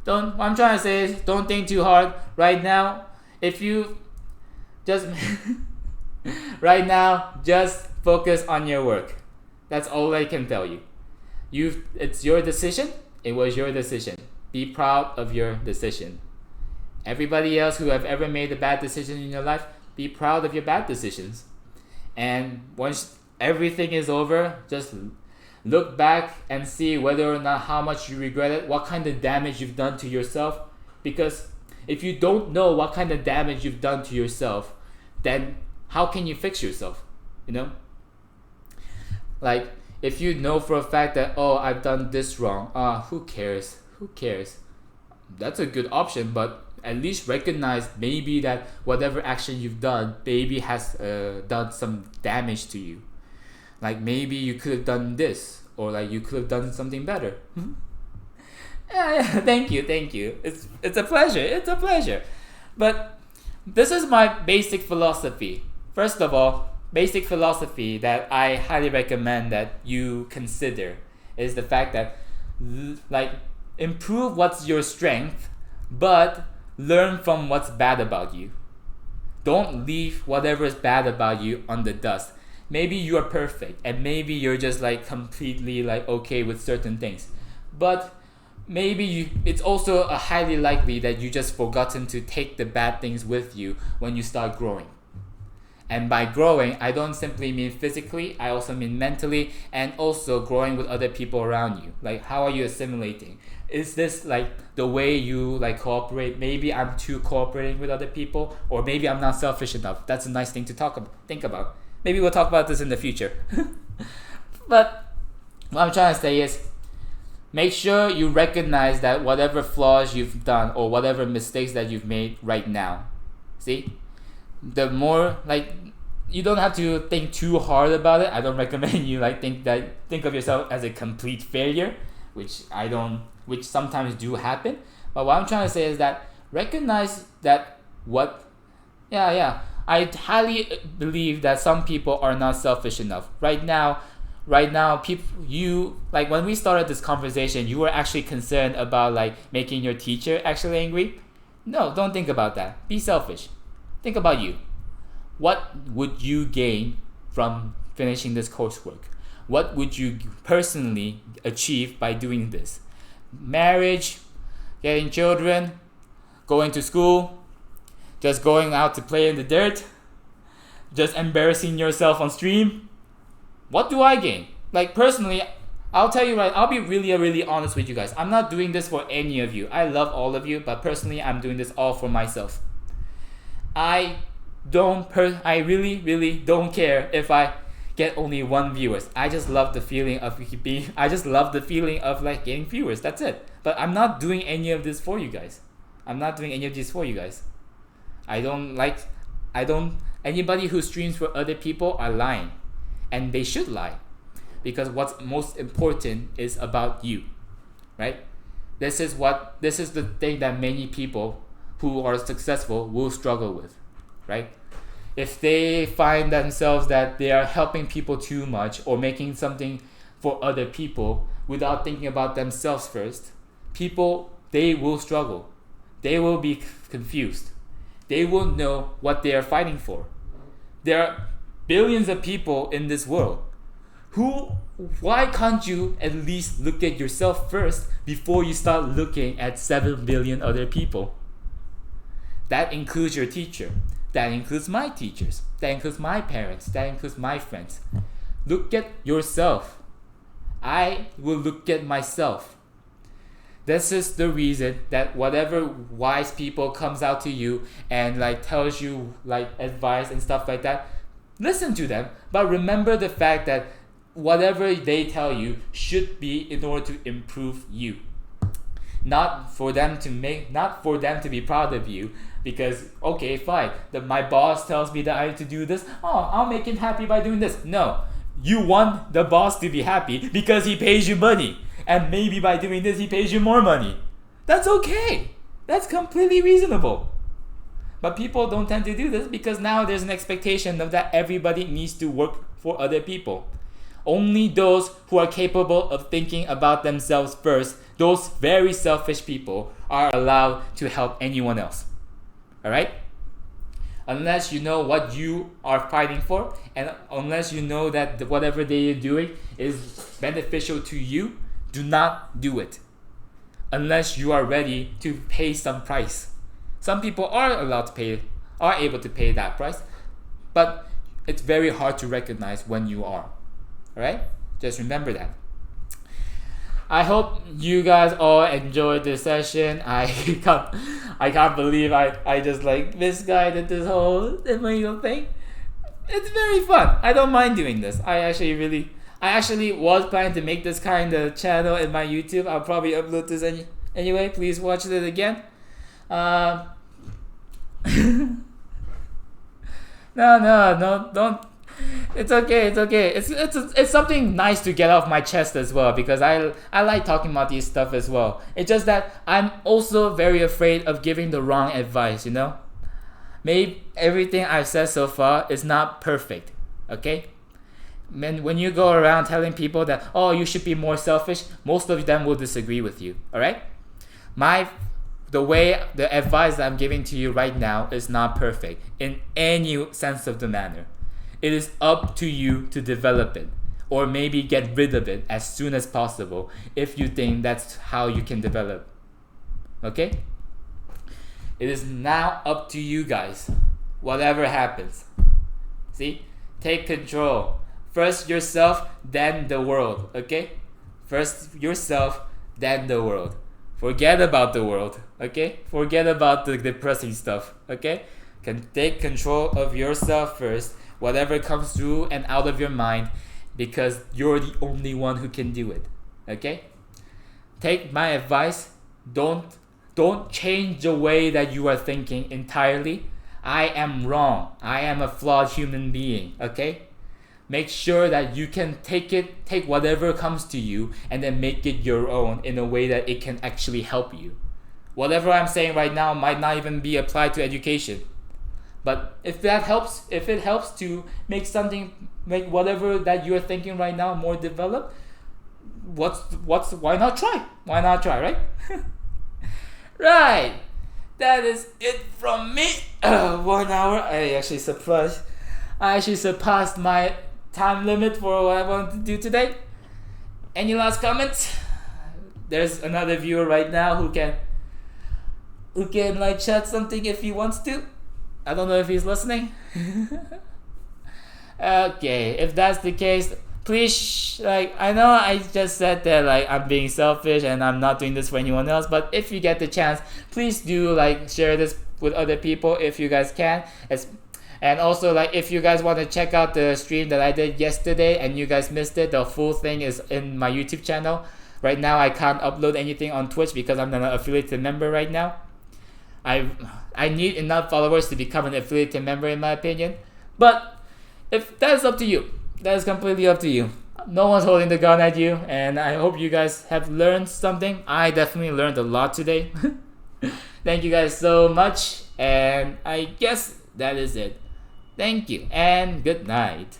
What I'm trying to say is, don't think too hard right now. If you just right now, just focus on your work. That's all I can tell you. It's your decision. It was your decision. Be proud of your decision. Everybody else who have ever made a bad decision in your life, be proud of your bad decisions. And once everything is over, just look back and see whether or not how much you regret it, what kind of damage you've done to yourself. Because if you don't know what kind of damage you've done to yourself, then how can you fix yourself? You know? Like, if you know for a fact that, oh, I've done this wrong, who cares? That's a good option, but at least recognize maybe that whatever action you've done maybe has done some damage to you. Like maybe you could have done this, or like you could have done something better. Yeah, thank you. It's a pleasure. But this is my basic philosophy. First of all, basic philosophy that I highly recommend that you consider is the fact that like improve what's your strength, but learn from what's bad about you. Don't leave whatever is bad about you on the dust. Maybe you are perfect and maybe you're just like completely like okay with certain things, but maybe it's also a highly likely that you just forgotten to take the bad things with you when you start growing. And by growing, I don't simply mean physically, I also mean mentally, and also growing with other people around you. Like, how are you assimilating? Is this like the way you like cooperate? Maybe I'm too cooperating with other people, or maybe I'm not selfish enough. That's a nice thing to think about. Maybe we'll talk about this in the future. But what I'm trying to say is, make sure you recognize that whatever flaws you've done or whatever mistakes that you've made right now. See? The more like, you don't have to think too hard about it. I don't recommend you like think of yourself as a complete failure, which sometimes do happen. But what I'm trying to say is that recognize that I highly believe that some people are not selfish enough. Right now, people, you like when we started this conversation, you were actually concerned about like making your teacher actually angry. No, don't think about that. Be selfish. Think about you. What would you gain from finishing this coursework? What would you personally achieve by doing this? Marriage, getting children, going to school, just going out to play in the dirt, just embarrassing yourself on stream? What do I gain? Like personally, I'll tell you right, I'll be really honest with you guys. I'm not doing this for any of you. I love all of you, but personally, I'm doing this all for myself. I really don't care if I get only 1 viewers. I just love the feeling of like getting viewers. That's it. But I'm not doing any of this for you guys. Anybody who streams for other people are lying. And they should lie. Because what's most important is about you. Right? This is the thing that many people who are successful will struggle with, right? If they find themselves that they are helping people too much or making something for other people without thinking about themselves first, they will struggle. They will be confused. They will know what they are fighting for. There are billions of people in this world. Why can't you at least look at yourself first before you start looking at 7 billion other people? That includes your teacher. That includes my teachers. That includes my parents. That includes my friends. Look at yourself. I will look at myself. This is the reason that whatever wise people comes out to you and like tells you like advice and stuff like that, listen to them. But remember the fact that whatever they tell you should be in order to improve you. Not for them to be proud of you, because okay, fine, my boss tells me that I have to do this. Oh, I'll make him happy by doing this. No, you want the boss to be happy because he pays you money, and maybe by doing this he pays you more money. That's okay. That's completely reasonable. But people don't tend to do this because now there's an expectation of that everybody needs to work for other people. Only those who are capable of thinking about themselves first, those very selfish people, are allowed to help anyone else. Alright? Unless you know what you are fighting for, and unless you know that whatever they are doing is beneficial to you, do not do it. Unless you are ready to pay some price. Some people are able to pay that price, but it's very hard to recognize when you are. Alright? Just remember that. I hope you guys all enjoyed this session. I can't believe I just like misguided this whole omegle thing. It's very fun. I don't mind doing this. I actually was planning to make this kind of channel in my YouTube. I'll probably upload this anyway. Please watch it again. No, don't. It's okay. It's something nice to get off my chest as well, because I like talking about these stuff as well. It's just that I'm also very afraid of giving the wrong advice, you know? Maybe everything I've said so far is not perfect, okay? When you go around telling people that, oh, you should be more selfish, most of them will disagree with you, alright? The advice that I'm giving to you right now is not perfect in any sense of the manner. It is up to you to develop it. or maybe get rid of it as soon as possible if you think that's how you can develop. Okay? It is now up to you guys. Whatever happens. See? Take control. First yourself, then the world. Okay? First yourself, then the world. Forget about the world. Okay? Forget about the depressing stuff. Okay? Can take control of yourself first. Whatever comes through and out of your mind, because you're the only one who can do it. Okay? Take my advice. Don't change the way that you are thinking entirely. I am wrong. I am a flawed human being. Okay? Make sure that you can take whatever comes to you and then make it your own in a way that it can actually help you. Whatever I'm saying right now might not even be applied to education. But if it helps to make whatever that you're thinking right now more developed, why not try? Why not try, right? Right. That is it from me. 1 hour. I actually surpassed my time limit for what I wanted to do today. Any last comments? There's another viewer right now who can like chat something if he wants to. I don't know if he's listening. Okay, if that's the case, please, I know I just said that I'm being selfish and I'm not doing this for anyone else, but if you get the chance, please do share this with other people if you guys can. And also if you guys want to check out the stream that I did yesterday and you guys missed it, the full thing is in my YouTube channel. Right now I can't upload anything on Twitch because I'm not an affiliated member right now. I need enough followers to become an affiliated member in my opinion. But if that's up to you, that is completely up to you. No one's holding the gun at you, and I hope you guys have learned something. I definitely learned a lot today. Thank you guys so much, and I guess that is it. Thank you, and good night.